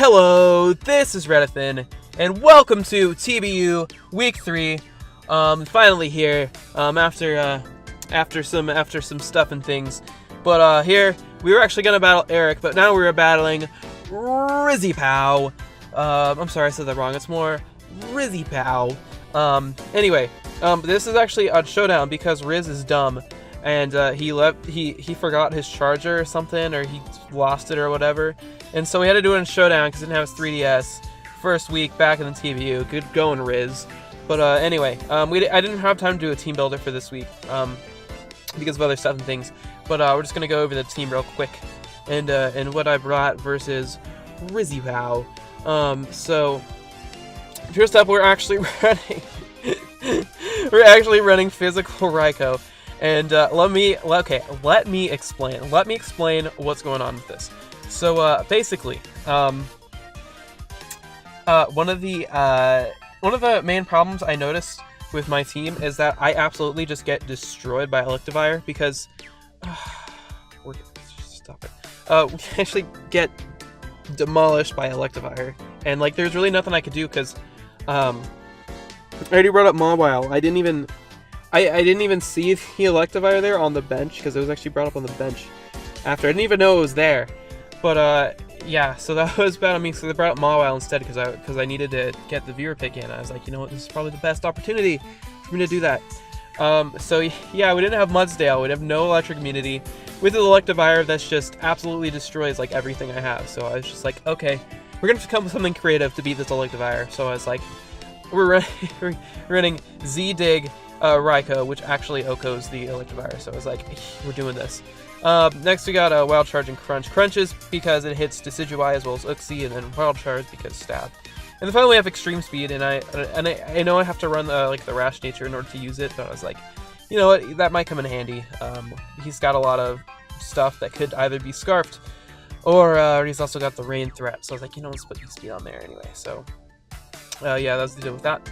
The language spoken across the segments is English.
Hello, this is Redithin, and welcome to TBU Week 3. Finally here, after some stuff and things. But here, we were actually gonna battle Eric, but now we're battling RizzyPOW. I'm sorry, I said that wrong. It's more RizzyPOW. Anyway, this is actually a showdown because Riz is dumb, and he forgot his charger or something, or he lost it or whatever. And so we had to do it in Showdown because he didn't have his 3DS. First week back in the TBU. Good going, Riz. But anyway, I didn't have time to do a team builder for this week because of other stuff and things. But we're just going to go over the team real quick and what I brought versus RizzyPOW. So, first up, we're actually running physical Raikou. And let me explain. Let me explain what's going on with this. So basically, one of the main problems I noticed with my team is that I absolutely just get destroyed by Electivire because stop it. We actually get demolished by Electivire, and like there's really nothing I could do because I already brought up Mawile. I didn't even see the Electivire there on the bench because it was actually brought up on the bench after. I didn't even know it was there. But, yeah, so that was bad on me, so they brought up Mawile instead because I needed to get the viewer pick in. I was like, you know what, this is probably the best opportunity for me to do that. So, yeah, we didn't have Mudsdale, we have no electric immunity. With the Electivire, that's just absolutely destroys, like, everything I have. So I was just like, okay, we're gonna have to come up with something creative to beat this Electivire. So I was like, we're running Z-Dig Raikou, which actually OHKOs the Electivire. So I was like, we're doing this. Next we got Wild Charge and Crunch. Crunch is because it hits Decidueye as well as Uxie, and then Wild Charge because Stab. And then finally we have Extreme Speed, and I know I have to run like the Rash Nature in order to use it, but I was like, you know what, that might come in handy. He's got a lot of stuff that could either be Scarfed, or he's also got the Rain Threat, so I was like, you know, let's put Speed on there anyway. So, yeah, that's the deal with that.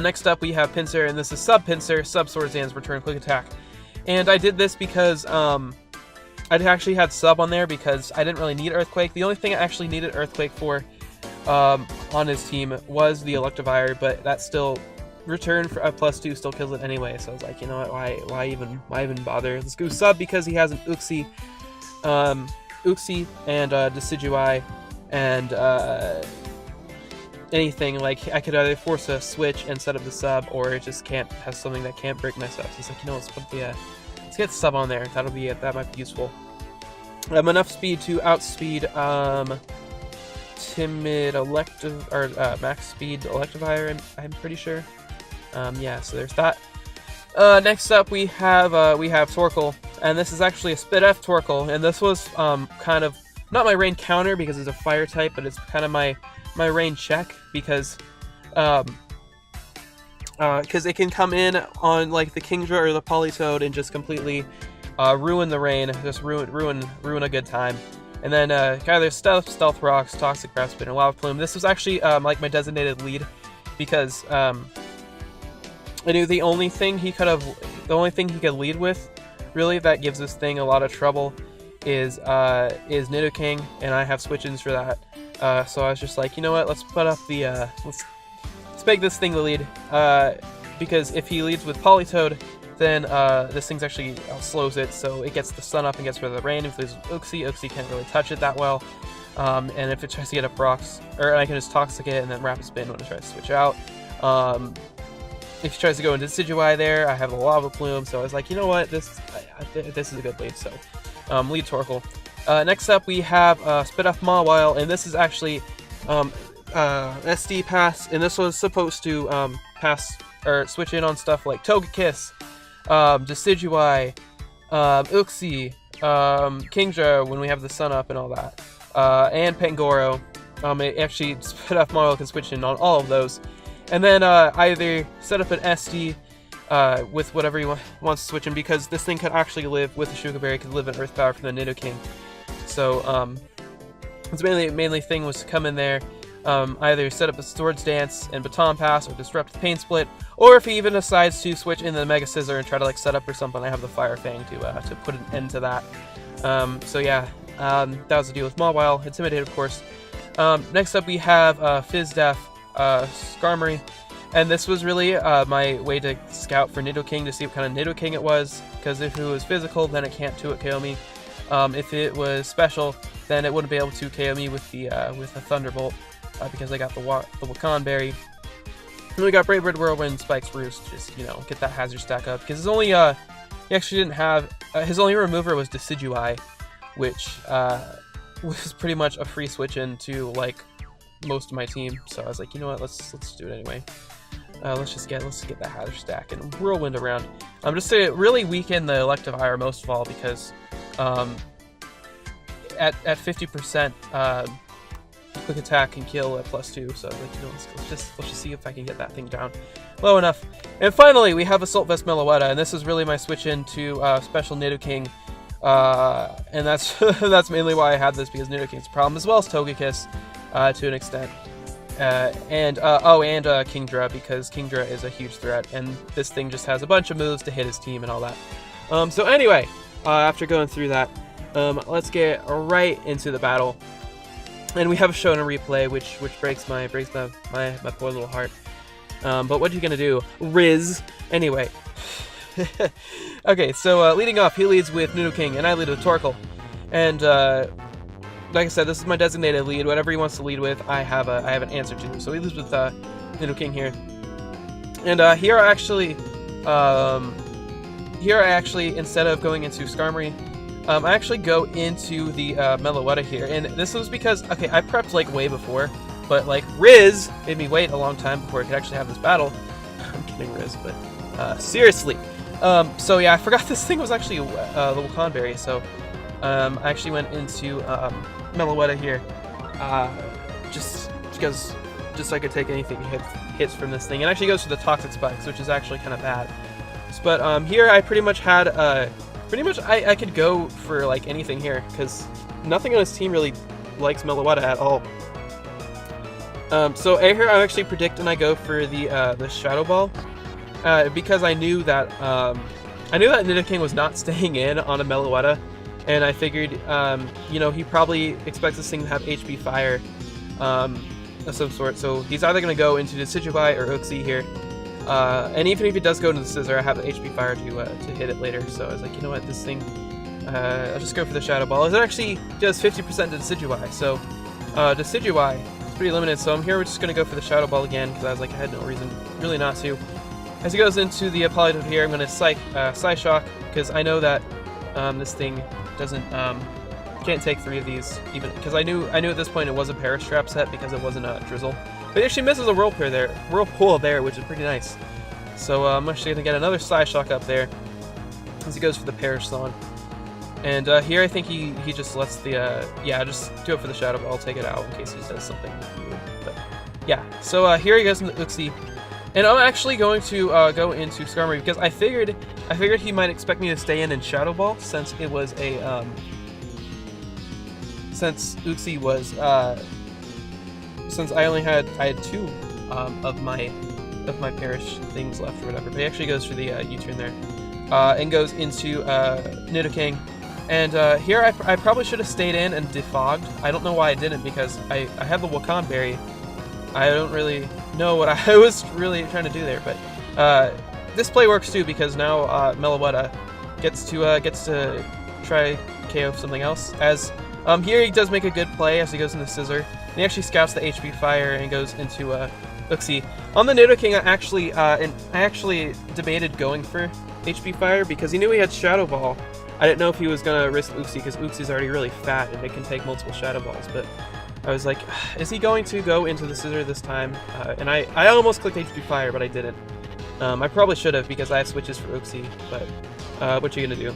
Next up we have Pinsir, and this is Sub Pinsir, Sub Swordsdance, Return Quick Attack. And I did this because, I actually had Sub on there because I didn't really need Earthquake. The only thing I actually needed Earthquake for on his team was the Electivire, but that still Return for a +2 still kills it anyway. So I was like, you know what, why even bother? Let's go Sub because he has an Uxie and Decidueye and anything. Like I could either force a switch and set up the Sub, or it just can't have something that can't break my Subs. He's like, you know, let's get the Sub on there. That might be useful. Enough speed to outspeed Timid Max Speed Electivire. I'm pretty sure. Yeah, so there's that. Next up we have Torkoal, and this is actually a Spit F Torkoal, and this was kind of not my rain counter because it's a fire type, but it's kind of my rain check because it can come in on like the Kingdra or the Politoed and just completely ruin the rain, just ruin a good time. And then either Stealth Rocks, Toxic Grass Spin, or Lava Plume. This was actually like my designated lead because I knew the only thing he could lead with, really, that gives this thing a lot of trouble is Nidoking, and I have switch-ins for that. So I was just like, you know what, let's put up the let's make this thing the lead, because if he leads with Politoed, then this thing's actually slows it, so it gets the sun up and gets rid of the rain. If there's Uxie can't really touch it that well, and if it tries to get up rocks, or I can just Toxic it and then Rapid Spin when it tries to switch out. If he tries to go into Decidueye there, I have the Lava Plume, so I was like, you know what, this is a good lead, so lead Torkoal. Next up we have Spit F Mawile, and this is actually SD pass, and this was supposed to pass or switch in on stuff like Togekiss, Decidueye, Uxie, Kingdra when we have the sun up and all that, and Pangoro. It actually Spit F Mawile can switch in on all of those, and then either set up an SD with whatever he wants to switch in, because this thing could actually live with the Sugar Berry, could live in Earth Power from the Nidoking. So its mainly thing was to come in there, either set up a Swords Dance and Baton Pass, or disrupt the Pain Split, or if he even decides to switch in the Mega Scissor and try to like set up or something, I have the Fire Fang to put an end to that. So yeah, that was the deal with Mawile. Intimidate, of course. Next up we have Fizz Death, Skarmory. And this was really my way to scout for Nidoking to see what kind of Nidoking it was, because if it was physical, then it can't 2-hit KO me. If it was special, then it wouldn't be able to KO me with the Thunderbolt, because I got the Wakan Berry. And we got Brave Bird, Whirlwind, Spike's Roost, just, you know, get that hazard stack up, because his only, he actually didn't have, his only remover was Decidueye, which was pretty much a free switch into, like, most of my team, so I was like, you know what, let's do it anyway. Let's get that hazard stack and Whirlwind around. Just to really weaken the Electivire most of all, because at 50% quick attack can kill at +2. So like, you know, let's just see if I can get that thing down low enough. And finally, we have Assault Vest Meloetta, and this is really my switch into Special Nidoking. And that's that's mainly why I had this, because Nidoking's a problem, as well as Togekiss to an extent. And Kingdra, because Kingdra is a huge threat, and this thing just has a bunch of moves to hit his team and all that. So anyway, after going through that, let's get right into the battle. And we have shown a replay, which breaks my poor little heart. But what are you gonna do, Riz? Anyway. Okay, so leading off, he leads with Nidoking, and I lead with Torkoal. And like I said, this is my designated lead. Whatever he wants to lead with, I have an answer to. So he leads with Nidoking here. And here I actually, instead of going into Skarmory, I actually go into the Meloetta here. And this was because, okay, I prepped like way before, but like Riz made me wait a long time before I could actually have this battle. I'm kidding, Riz, but seriously. So yeah, I forgot this thing was actually the Wakan Berry, so I actually went into Meloetta here, just so I could take anything hits from this thing. It actually goes for the Toxic Spikes, which is actually kind of bad. But here I pretty much had I could go for like anything here, because nothing on his team really likes Meloetta at all. So here I actually predict and I go for the Shadow Ball. Because I knew that Nidoking was not staying in on a Meloetta, and I figured, you know, he probably expects this thing to have HP Fire of some sort. So he's either going to go into Decidueye or Uxie here, and even if he does go into the Scizor, I have the HP Fire to hit it later. So I was like, you know what, this thing, I'll just go for the Shadow Ball. It actually does 50% to Decidueye, so Decidueye is pretty limited. So I'm here, we're just going to go for the Shadow Ball again, because I was like, I had no reason really not to. As he goes into the Politoed here, I'm going to Psyshock, because I know that this thing doesn't can't take 3 of these, even because I knew at this point it was a Perish Trap set because it wasn't a Drizzle. But it actually misses a Whirlpool there, which is pretty nice. So I'm actually going to get another Psyshock up there as he goes for the Perish Song. And here I think he just lets the just do it for the Shadow Ball, take it out in case he does something weird. But yeah, so here he goes into Uxie. And I'm actually going to go into Skarmory, because I figured he might expect me to stay in Shadow Ball, since it was a since Uxie was since I had 2 of my Perish things left or whatever. But he actually goes for the U-turn there, and goes into Nidoking. And here I probably should have stayed in and defogged. I don't know why I didn't, because I had the Wakan Berry. I don't really know what I was really trying to do there, but this play works too, because now Meloetta gets to try KO something else. As here he does make a good play as he goes into Scizor. And he actually scouts the HP Fire and goes into Uxie. On the Nidoking, I actually debated going for HP Fire, because he knew he had Shadow Ball. I didn't know if he was gonna risk Uxie, because Uxie's already really fat and it can take multiple Shadow Balls, but I was like, is he going to go into the Scizor this time? And I almost clicked HP Fire, but I didn't. I probably should have, because I have switches for Uxie, but what you gonna do?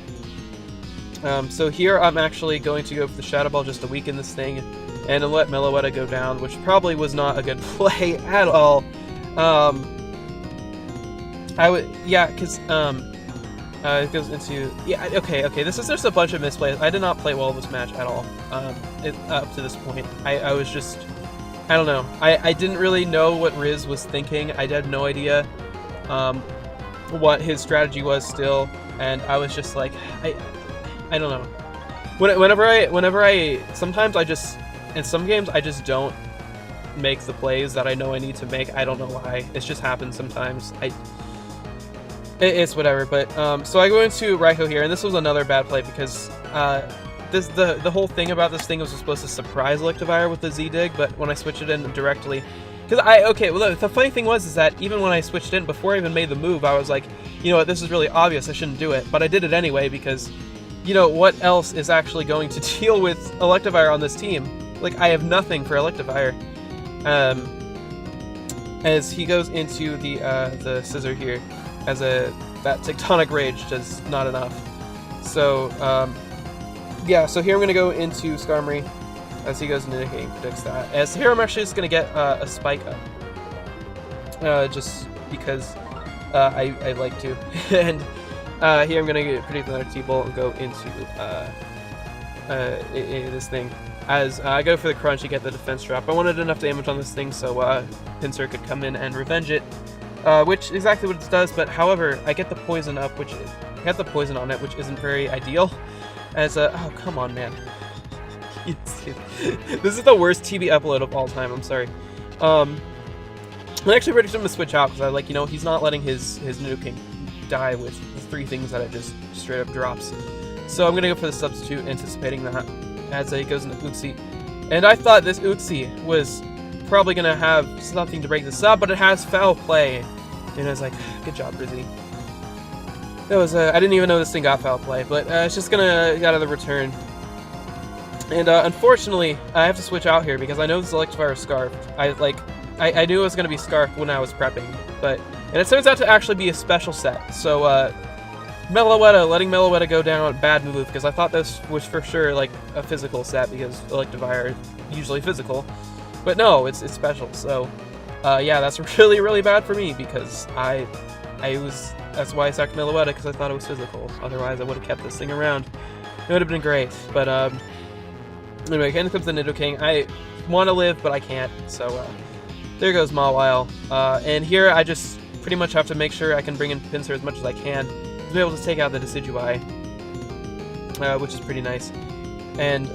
So here I'm actually going to go for the Shadow Ball just to weaken this thing, and to let Meloetta go down, which probably was not a good play at all. It goes into... Yeah, okay, this is just a bunch of misplays. I did not play well this match at all, up to this point. I was just... I don't know. I didn't really know what Riz was thinking. I had no idea what his strategy was still, and I was just like, I don't know. Whenever I... Sometimes I just in some games I just don't make the plays that I know I need to make. I don't know why. It just happens sometimes. It's whatever. But so I go into Raikou here, and this was another bad play because the whole thing about this thing was supposed to surprise Electivire with the Z-Dig, but when I switched it in directly, because well, the funny thing was is that even when I switched in, before I even made the move, I was like, you know what, this is really obvious, I shouldn't do it, but I did it anyway because, you know, what else is actually going to deal with Electivire on this team? Like, I have nothing for Electivire. As he goes into the Scissor here, as that Tectonic Rage does not enough. So, yeah, so here I'm going to go into Skarmory as he goes into Nidoking, predicts that. As here I'm actually just going to get a Spike up, just because I like to. And here I'm going to predict another T-Bolt and go into this thing. As I go for the Crunch to get the defense drop. I wanted enough damage on this thing so Pinsir could come in and revenge it, which is exactly what it does, but however, I get the poison up, I got the poison on it, which isn't very ideal. As oh, come on, man. This is the worst TB upload of all time, I'm sorry. I actually predicted him to switch out because I like, you know, he's not letting his Nidoking die with the 3 things that it just straight up drops. So I'm going to go for the substitute, anticipating that, as he goes into Uxie. And I thought this Uxie was probably going to have something to break this up, but it has Foul Play. And I was like, good job, Rizzy. That was, I didn't even know this thing got Foul Play, but it's just going to get out of the return. And unfortunately, I have to switch out here because I know this Electivire is Scarfed. I knew it was going to be Scarfed when I was prepping, and it turns out to actually be a special set. So, Meloetta, letting Meloetta go down, bad move, because I thought this was for sure like a physical set because Electivire is usually physical. But no, it's special. So, yeah, that's really, really bad for me because that's why I sacked Meloetta, because I thought it was physical. Otherwise, I would have kept this thing around. It would have been great. But, anyway, in comes the Nidoking. I want to live, but I can't. So, there goes Mawile. And here I just pretty much have to make sure I can bring in Pinsir as much as I can to be able to take out the Decidueye, which is pretty nice. And,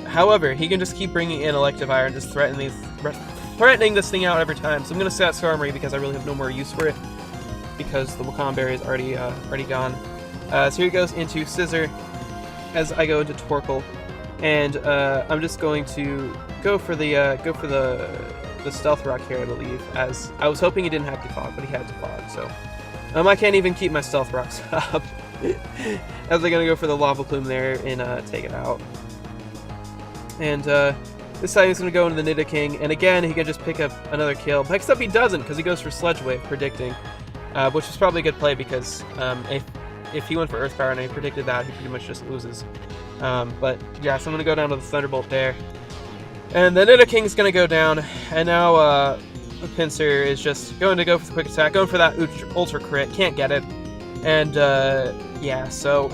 however, he can just keep bringing in Electivire and just threatening this thing out every time. So I'm going to set Skarmory because I really have no more use for it, because the Wakam Berry is already gone. So here he goes into Scissor as I go into Torkoal, and I'm just going to go for the Stealth Rock here, I believe, as I was hoping he didn't have Defog, but he had Defog, so I can't even keep my Stealth Rocks up. As I'm gonna go for the Lava Plume there and take it out. And this time he's gonna go into the Nidoking, and again he can just pick up another kill, but except he doesn't, because he goes for Sludge Wave, predicting, which is probably a good play because if he went for Earth Power and I predicted that, he pretty much just loses. But yeah, so I'm gonna go down to the Thunderbolt there. And the Nidoking's gonna go down, and now Pinsir is just going to go for the quick attack, going for that ultra crit, can't get it. And yeah, so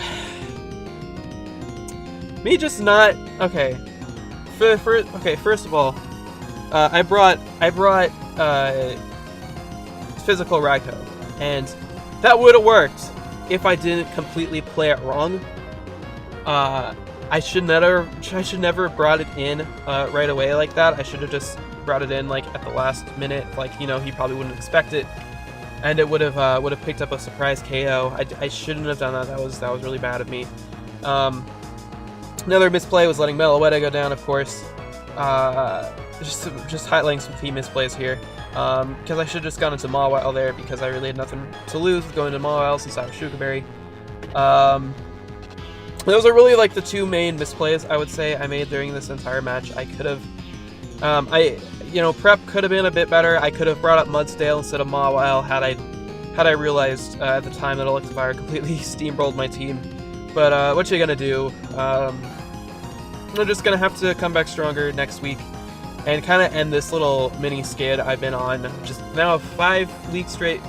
me just not okay. First of all, I brought physical Raikou, and that would have worked if I didn't completely play it wrong. I should never have brought it in right away like that. I should have just brought it in like at the last minute, like, you know, he probably wouldn't expect it, and it would have picked up a surprise KO. I shouldn't have done that. That was really bad of me. Another misplay was letting Meloetta go down, of course. Just highlighting some key misplays here. Because I should have just gone into Mawile there, because I really had nothing to lose with going to Mawile since I was Sugar Berry. Those are really like the 2 main misplays I would say I made during this entire match. I could have, prep could have been a bit better. I could have brought up Mudsdale instead of Mawile had I realized at the time that Electivire completely steamrolled my team. But what you gonna do? I'm just gonna have to come back stronger next week and kind of end this little mini skid I've been on. Just now 5 straight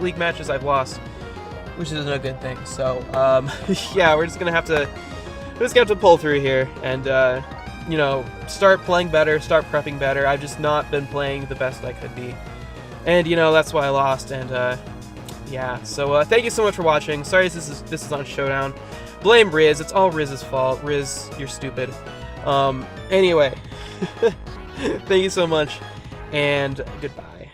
league matches I've lost, which isn't a good thing. So yeah, we're just gonna have to pull through here and start playing better, start prepping better. I've just not been playing the best I could be, and that's why I lost. And yeah, so thank you so much for watching. Sorry this is on Showdown. Blame Riz. It's all Riz's fault. Riz, you're stupid. Anyway, thank you so much, and goodbye.